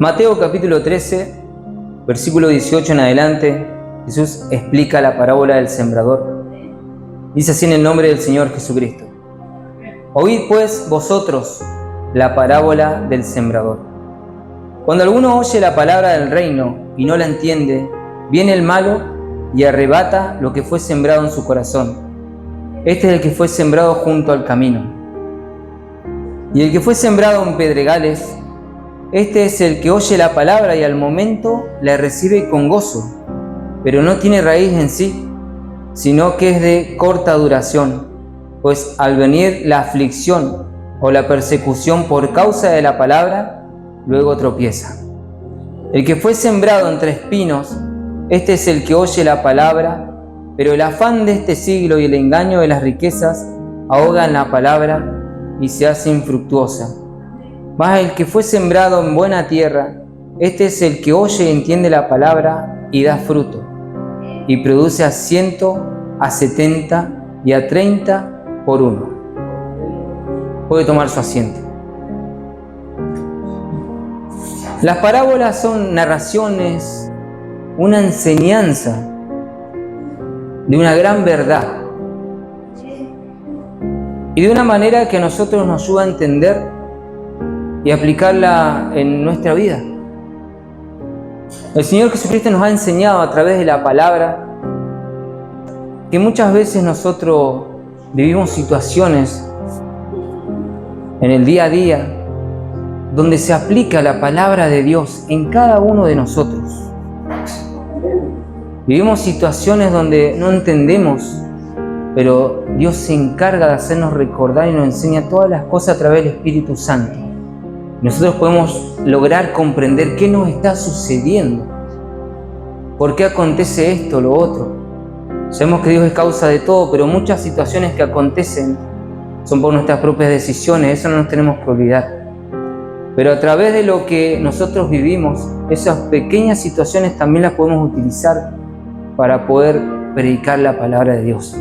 Mateo capítulo 13, versículo 18 en adelante, Jesús explica la parábola del sembrador. Dice así en el nombre del Señor Jesucristo: Oíd pues vosotros la parábola del sembrador. Cuando alguno oye la palabra del reino y no la entiende, viene el malo y arrebata lo que fue sembrado en su corazón. Este es el que fue sembrado junto al camino. Y el que fue sembrado en pedregales, este es el que oye la palabra y al momento la recibe con gozo, pero no tiene raíz en sí, sino que es de corta duración, pues al venir la aflicción o la persecución por causa de la palabra, luego tropieza. El que fue sembrado entre espinos, este es el que oye la palabra, pero el afán de este siglo y el engaño de las riquezas ahogan la palabra y se hace infructuosa. Mas el que fue sembrado en buena tierra, este es el que oye y entiende la palabra y da fruto, y produce a 100, a 70 y a 30 por uno. Puede tomar su asiento. Las parábolas son narraciones, una enseñanza de una gran verdad y de una manera que a nosotros nos ayuda a entender y aplicarla en nuestra vida. El Señor Jesucristo nos ha enseñado a través de la palabra que muchas veces nosotros vivimos situaciones en el día a día donde se aplica la palabra de Dios en cada uno de nosotros. Vivimos situaciones donde no entendemos, pero Dios se encarga de hacernos recordar y nos enseña todas las cosas a través del Espíritu Santo. Nosotros podemos lograr comprender qué nos está sucediendo, por qué acontece esto o lo otro. Sabemos que Dios es causa de todo, pero muchas situaciones que acontecen son por nuestras propias decisiones, eso no nos tenemos que olvidar. Pero a través de lo que nosotros vivimos, esas pequeñas situaciones también las podemos utilizar para poder predicar la palabra de Dios.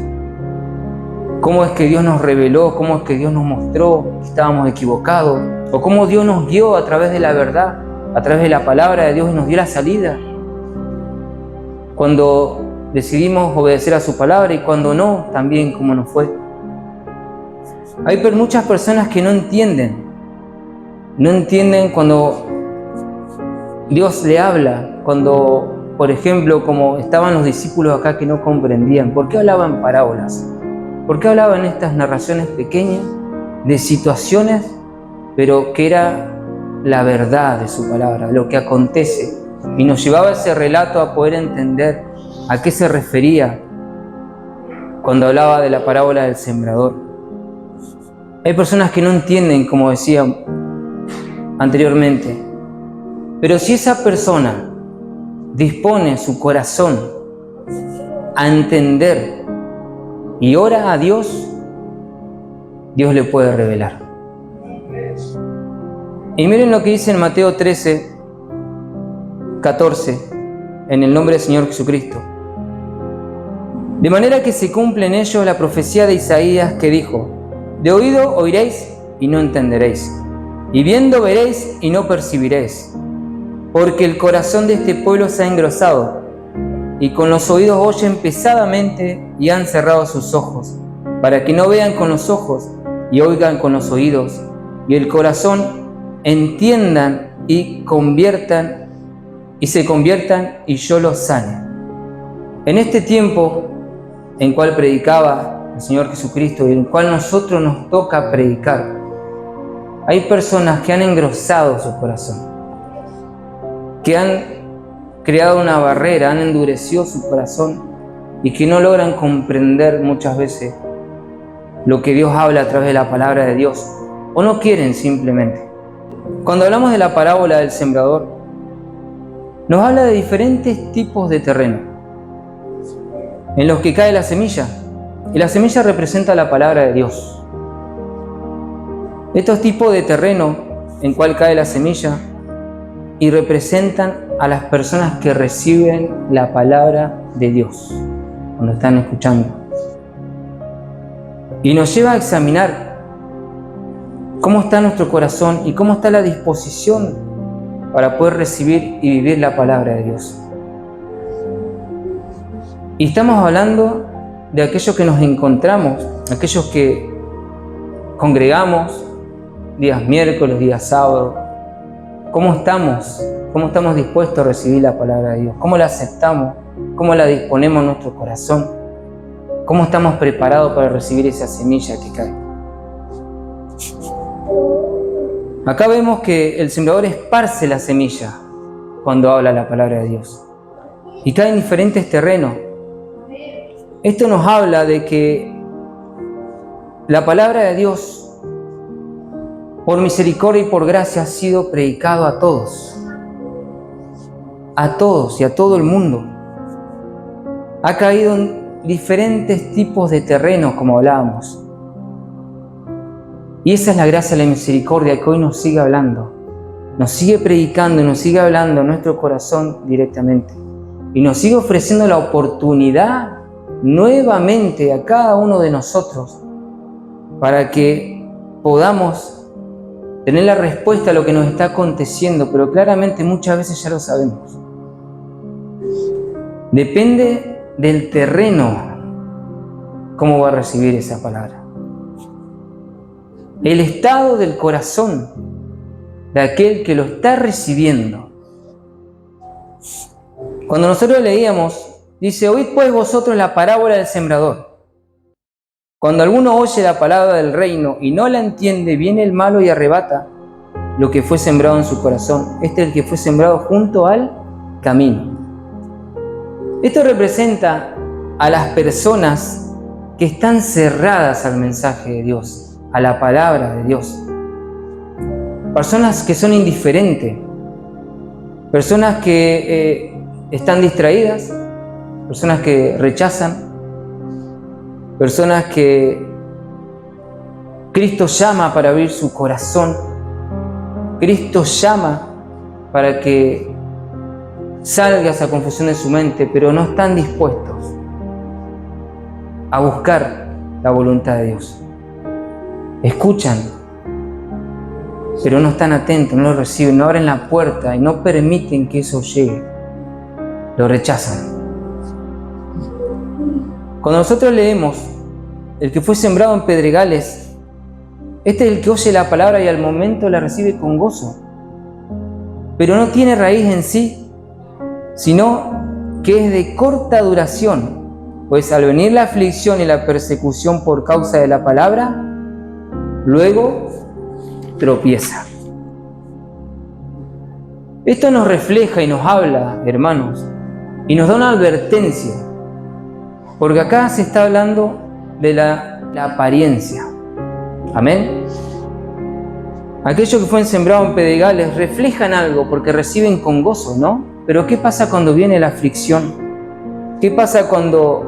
Cómo es que Dios nos reveló, cómo es que Dios nos mostró que estábamos equivocados, o cómo Dios nos guió a través de la verdad, a través de la palabra de Dios y nos dio la salida. Cuando decidimos obedecer a su palabra y cuando no, también cómo nos fue. Hay muchas personas que no entienden cuando Dios le habla, cuando, por ejemplo, como estaban los discípulos acá que no comprendían, ¿por qué hablaban parábolas? ¿Por qué hablaban estas narraciones pequeñas de situaciones, pero que era la verdad de su palabra, lo que acontece? Y nos llevaba ese relato a poder entender a qué se refería cuando hablaba de la parábola del sembrador. Hay personas que no entienden, como decía anteriormente, pero si esa persona dispone su corazón a entender y ora a Dios, Dios le puede revelar. Y miren lo que dice en Mateo 13, 14, en el nombre del Señor Jesucristo. De manera que se cumple en ellos la profecía de Isaías que dijo: de oído oiréis y no entenderéis, y viendo veréis y no percibiréis, porque el corazón de este pueblo se ha engrosado, y con los oídos oyen pesadamente y han cerrado sus ojos, para que no vean con los ojos y oigan con los oídos, y el corazón entiendan y se conviertan y yo los sane. En este tiempo en cual predicaba el Señor Jesucristo y en el cual nosotros nos toca predicar, hay personas que han engrosado su corazón, que han creado una barrera, han endurecido su corazón y que no logran comprender muchas veces lo que Dios habla a través de la palabra de Dios, o no quieren simplemente. Cuando hablamos de la parábola del sembrador, nos habla de diferentes tipos de terreno en los que cae la semilla, y la semilla representa la palabra de Dios. Estos tipos de terreno en cual cae la semilla y representan a las personas que reciben la palabra de Dios cuando están escuchando. Y nos lleva a examinar cómo está nuestro corazón y cómo está la disposición para poder recibir y vivir la palabra de Dios. Y estamos hablando de aquellos que nos encontramos, aquellos que congregamos días miércoles, días sábados. ¿Cómo estamos? ¿Cómo estamos dispuestos a recibir la palabra de Dios? ¿Cómo la aceptamos? ¿Cómo la disponemos en nuestro corazón? ¿Cómo estamos preparados para recibir esa semilla que cae? Acá vemos que el sembrador esparce la semilla cuando habla la palabra de Dios. Y cae en diferentes terrenos. Esto nos habla de que la palabra de Dios, por misericordia y por gracia, ha sido predicado a todos y a todo el mundo. Ha caído en diferentes tipos de terrenos, como hablábamos. Y esa es la gracia y la misericordia que hoy nos sigue hablando. Nos sigue predicando y nos sigue hablando en nuestro corazón directamente. Y nos sigue ofreciendo la oportunidad nuevamente a cada uno de nosotros para que podamos tener la respuesta a lo que nos está aconteciendo, pero claramente muchas veces ya lo sabemos. Depende del terreno cómo va a recibir esa palabra. El estado del corazón de aquel que lo está recibiendo. Cuando nosotros leíamos, dice: oíd pues vosotros la parábola del sembrador. Cuando alguno oye la palabra del reino y no la entiende, viene el malo y arrebata lo que fue sembrado en su corazón. Este es el que fue sembrado junto al camino. Esto representa a las personas que están cerradas al mensaje de Dios, a la palabra de Dios. Personas que son indiferentes, personas que están distraídas, personas que rechazan, personas que Cristo llama para abrir su corazón. Cristo llama para que salga esa confusión de su mente, pero no están dispuestos a buscar la voluntad de Dios. Escuchan, pero no están atentos, no lo reciben, no abren la puerta y no permiten que eso llegue. Lo rechazan. Cuando nosotros leemos: el que fue sembrado en pedregales, este es el que oye la palabra y al momento la recibe con gozo, pero no tiene raíz en sí, sino que es de corta duración, pues al venir la aflicción y la persecución por causa de la palabra, luego tropieza. Esto nos refleja y nos habla, hermanos, y nos da una advertencia, porque acá se está hablando de la apariencia. Amén. Aquellos que fueron sembrados en pedregales reflejan algo porque reciben con gozo, ¿no? Pero ¿qué pasa cuando viene la aflicción? ¿Qué pasa cuando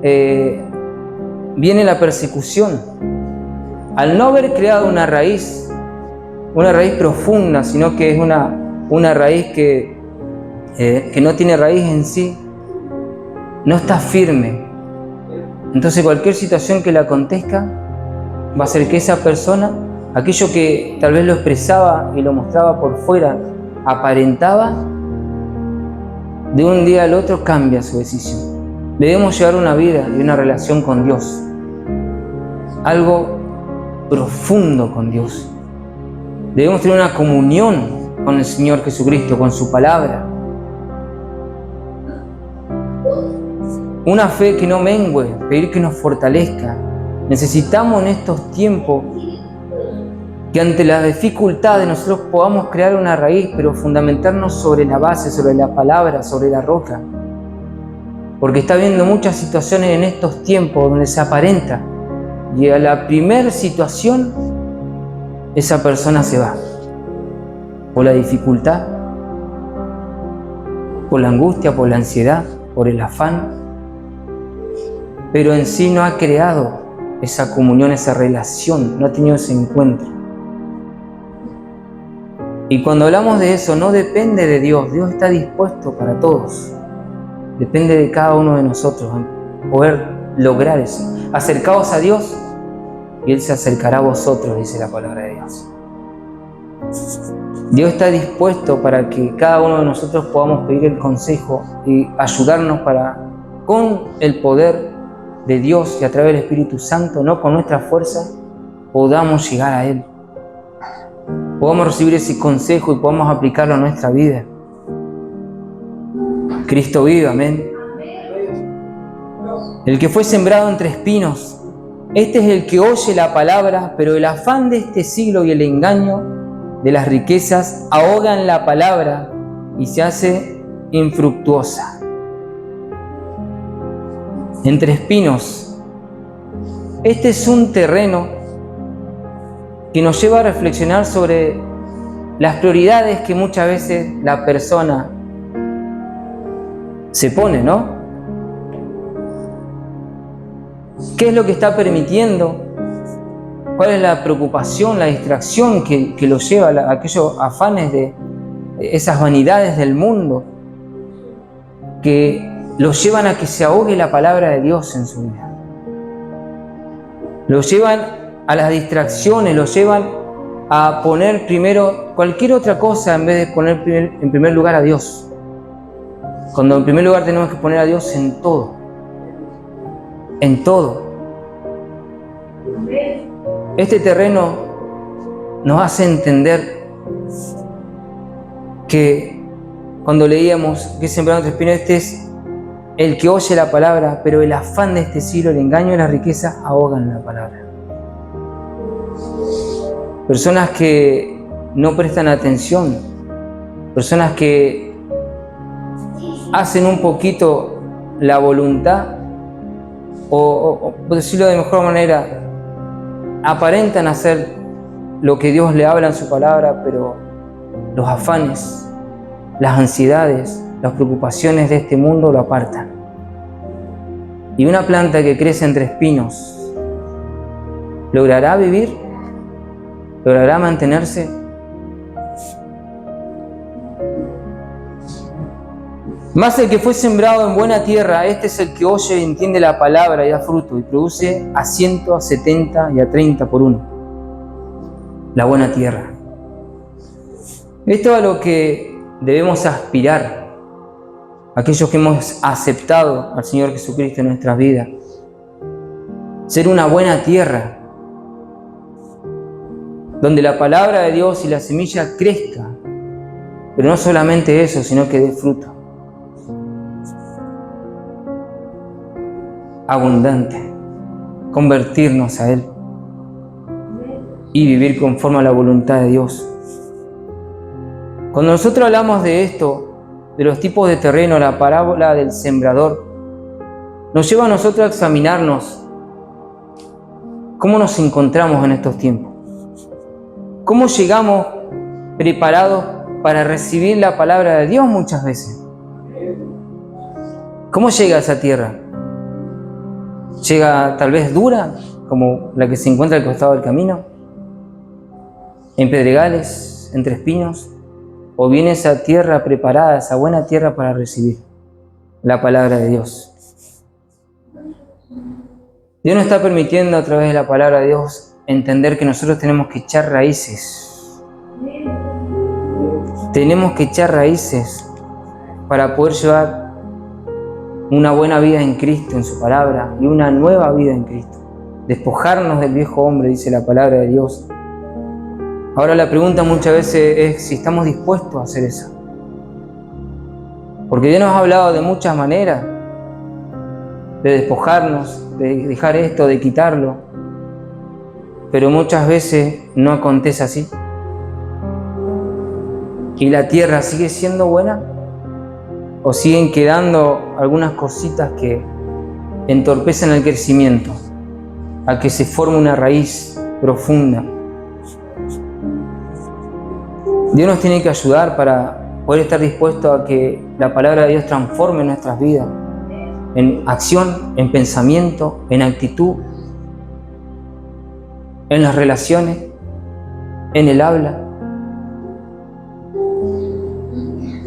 viene la persecución? Al no haber creado una raíz profunda, sino que es una raíz que no tiene raíz en sí, no está firme. Entonces cualquier situación que le acontezca va a hacer que esa persona, aquello que tal vez lo expresaba y lo mostraba por fuera, aparentaba, de un día al otro cambia su decisión. Debemos llevar una vida y una relación con Dios, algo profundo con Dios. Debemos tener una comunión con el Señor Jesucristo, con su palabra. Una fe que no mengue, pedir que nos fortalezca. Necesitamos en estos tiempos que ante las dificultades nosotros podamos crear una raíz, pero fundamentarnos sobre la base, sobre la palabra, sobre la roca. Porque está habiendo muchas situaciones en estos tiempos donde se aparenta y a la primera situación esa persona se va. Por la dificultad, por la angustia, por la ansiedad, por el afán. Pero en sí no ha creado esa comunión, esa relación, no ha tenido ese encuentro. Y cuando hablamos de eso, no depende de Dios. Dios está dispuesto para todos. Depende de cada uno de nosotros poder lograr eso. Acercaos a Dios y Él se acercará a vosotros, dice la palabra de Dios. Dios está dispuesto para que cada uno de nosotros podamos pedir el consejo y ayudarnos para, con el poder de Dios y a través del Espíritu Santo, no con nuestra fuerza, podamos llegar a Él. Podamos recibir ese consejo y podamos aplicarlo a nuestra vida. Cristo vive, amén. El que fue sembrado entre espinos, este es el que oye la palabra, pero el afán de este siglo y el engaño de las riquezas ahogan la palabra y se hace infructuosa. Entre espinos, este es un terreno que nos lleva a reflexionar sobre las prioridades que muchas veces la persona se pone, ¿no? ¿Qué es lo que está permitiendo? ¿Cuál es la preocupación, la distracción que lo lleva a aquellos afanes de esas vanidades del mundo que lo llevan a que se ahogue la palabra de Dios en su vida? Lo llevan a las distracciones, lo llevan a poner primero cualquier otra cosa en vez de poner en primer lugar a Dios. Cuando en primer lugar tenemos que poner a Dios en todo. En todo. Este terreno nos hace entender que cuando leíamos que sembrado entre espinos, este es el que oye la palabra, pero el afán de este siglo, el engaño y la riqueza ahogan la palabra. Personas que no prestan atención, personas que hacen un poquito la voluntad, o por decirlo de mejor manera, aparentan hacer lo que Dios le habla en su palabra, pero los afanes, las ansiedades, las preocupaciones de este mundo lo apartan. Y una planta que crece entre espinos, ¿logrará vivir? ¿Logrará mantenerse? Más el que fue sembrado en buena tierra, este es el que oye y entiende la palabra y da fruto y produce a 100, a 70 y a 30 por uno. La buena tierra. Esto es a lo que debemos aspirar, aquellos que hemos aceptado al Señor Jesucristo en nuestras vidas. Ser una buena tierra, donde la palabra de Dios y la semilla crezca, pero no solamente eso, sino que dé fruto. Abundante, convertirnos a Él y vivir conforme a la voluntad de Dios. Cuando nosotros hablamos de esto, de los tipos de terreno, la parábola del sembrador, nos lleva a nosotros a examinarnos cómo nos encontramos en estos tiempos, cómo llegamos preparados para recibir la palabra de Dios muchas veces. ¿Cómo llega a esa tierra? ¿Llega tal vez dura, como la que se encuentra al costado del camino? ¿En pedregales, entre espinos? ¿O viene esa tierra preparada, esa buena tierra para recibir la palabra de Dios? Dios nos está permitiendo a través de la palabra de Dios entender que nosotros tenemos que echar raíces. Tenemos que echar raíces para poder llevar una buena vida en Cristo, en su palabra, y una nueva vida en Cristo. Despojarnos del viejo hombre, dice la palabra de Dios. Ahora la pregunta muchas veces es si estamos dispuestos a hacer eso. Porque Dios nos ha hablado de muchas maneras, de despojarnos, de dejar esto, de quitarlo, pero muchas veces no acontece así. ¿Y la tierra sigue siendo buena? ¿O siguen quedando algunas cositas que entorpecen el crecimiento, a que se forme una raíz profunda? Dios nos tiene que ayudar para poder estar dispuestos a que la palabra de Dios transforme nuestras vidas, en acción, en pensamiento, en actitud, en las relaciones, en el habla.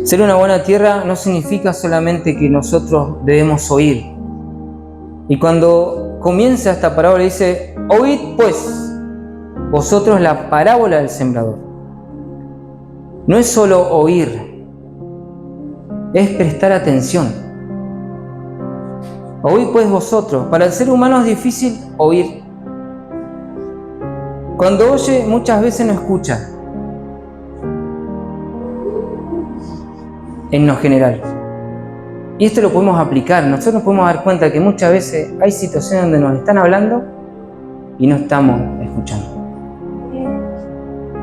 Ser una buena tierra no significa solamente que nosotros debemos oír. Y cuando comienza esta parábola dice, oíd pues vosotros la parábola del sembrador. no es solo oír, es prestar atención. Oíd pues vosotros. Para el ser humano es difícil oír. Cuando oye, muchas veces no escucha. En lo general. Y esto lo podemos aplicar. Nosotros nos podemos dar cuenta que muchas veces hay situaciones donde nos están hablando y no estamos escuchando.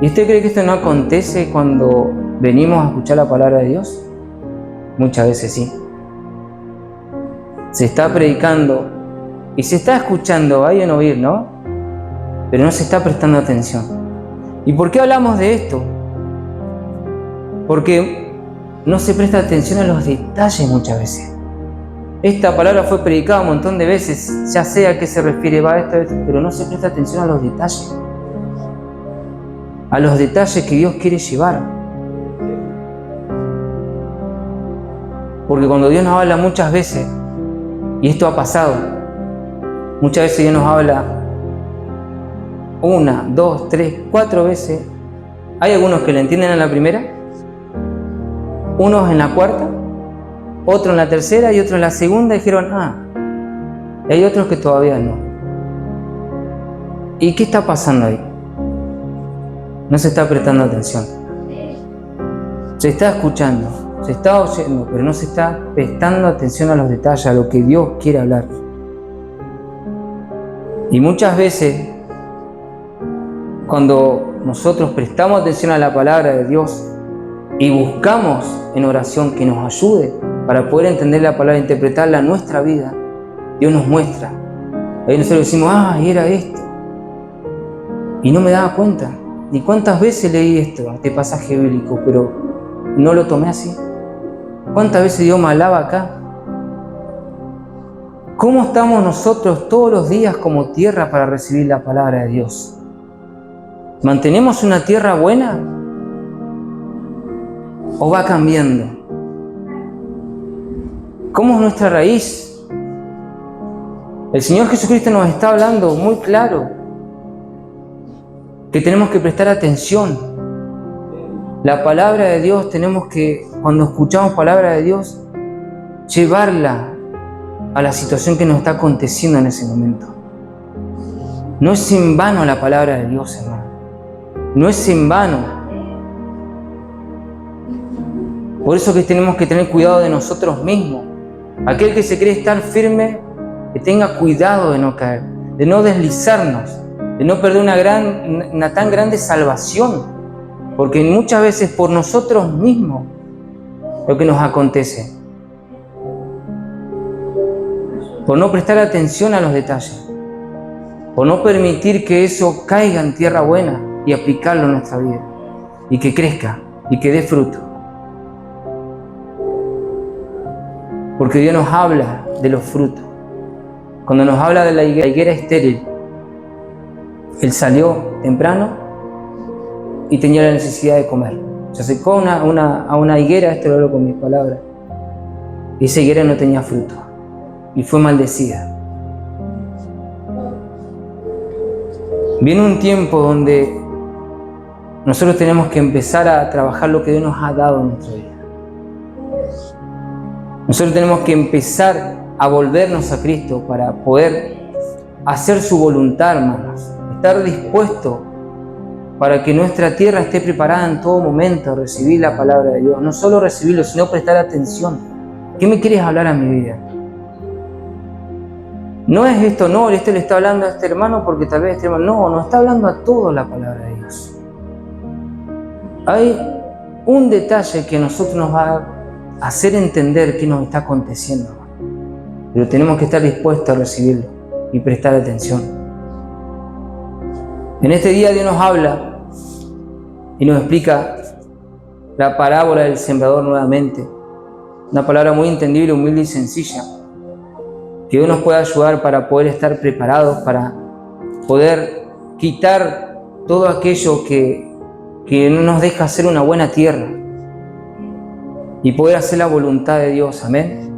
¿Y usted cree que esto no acontece cuando venimos a escuchar la palabra de Dios? Muchas veces sí. Se está predicando y se está escuchando, hay en oír, ¿no? Pero no se está prestando atención. ¿Y por qué hablamos de esto? Porque no se presta atención a los detalles muchas veces. Esta palabra fue predicada un montón de veces, ya sé a qué se refiere, va esto, pero no se presta atención a los detalles. A los detalles que Dios quiere llevar. Porque cuando Dios nos habla muchas veces, y esto ha pasado, muchas veces Dios nos habla 1, 2, 3, 4 veces. Hay algunos que le entienden en la primera, unos en la cuarta, otros en la tercera y otros en la segunda, y dijeron, y hay otros que todavía no. ¿Y qué está pasando ahí? No se está prestando atención. Se está escuchando, se está oyendo, pero no se está prestando atención a los detalles, a lo que Dios quiere hablar. Y muchas veces, cuando nosotros prestamos atención a la palabra de Dios y buscamos en oración que nos ayude para poder entender la palabra e interpretarla en nuestra vida, Dios nos muestra. Ahí nosotros decimos, y era esto. Y no me daba cuenta. Ni cuántas veces leí este pasaje bíblico, pero no lo tomé así. ¿Cuántas veces Dios me hablaba acá? ¿Cómo estamos nosotros todos los días como tierra para recibir la palabra de Dios? ¿Mantenemos una tierra buena? ¿O va cambiando? ¿Cómo es nuestra raíz? El Señor Jesucristo nos está hablando muy claro que tenemos que prestar atención. La palabra de Dios tenemos que, cuando escuchamos palabra de Dios, llevarla a la situación que nos está aconteciendo en ese momento. No es en vano la palabra de Dios, hermano. No es en vano. Por eso que tenemos que tener cuidado de nosotros mismos. Aquel que se cree estar firme, que tenga cuidado de no caer, de no deslizarnos, de no perder una tan grande salvación, porque muchas veces por nosotros mismos lo que nos acontece, por no prestar atención a los detalles, por no permitir que eso caiga en tierra buena y aplicarlo en nuestra vida, y que crezca y que dé fruto. Porque Dios nos habla de los frutos. Cuando nos habla de la higuera estéril, Él salió temprano y tenía la necesidad de comer. Se acercó a una higuera, esto lo hablo con mis palabras, y esa higuera no tenía fruto y fue maldecida. Viene un tiempo donde nosotros tenemos que empezar a trabajar lo que Dios nos ha dado en nuestra vida. Nosotros tenemos que empezar a volvernos a Cristo para poder hacer su voluntad, hermanos. Estar dispuesto para que nuestra tierra esté preparada en todo momento a recibir la palabra de Dios. No solo recibirlo, sino prestar atención. ¿Qué me quieres hablar a mi vida? No es esto, no, le está hablando a este hermano porque tal vez este hermano, no está hablando a todos la palabra de Dios. Hay un detalle que a nosotros nos va a hacer entender qué nos está aconteciendo, pero tenemos que estar dispuestos a recibirlo y prestar atención. En este día Dios nos habla y nos explica la parábola del sembrador nuevamente. Una palabra muy entendible, humilde y sencilla, que Dios nos puede ayudar para poder estar preparados, para poder quitar todo aquello que no nos deja hacer una buena tierra y poder hacer la voluntad de Dios. Amén.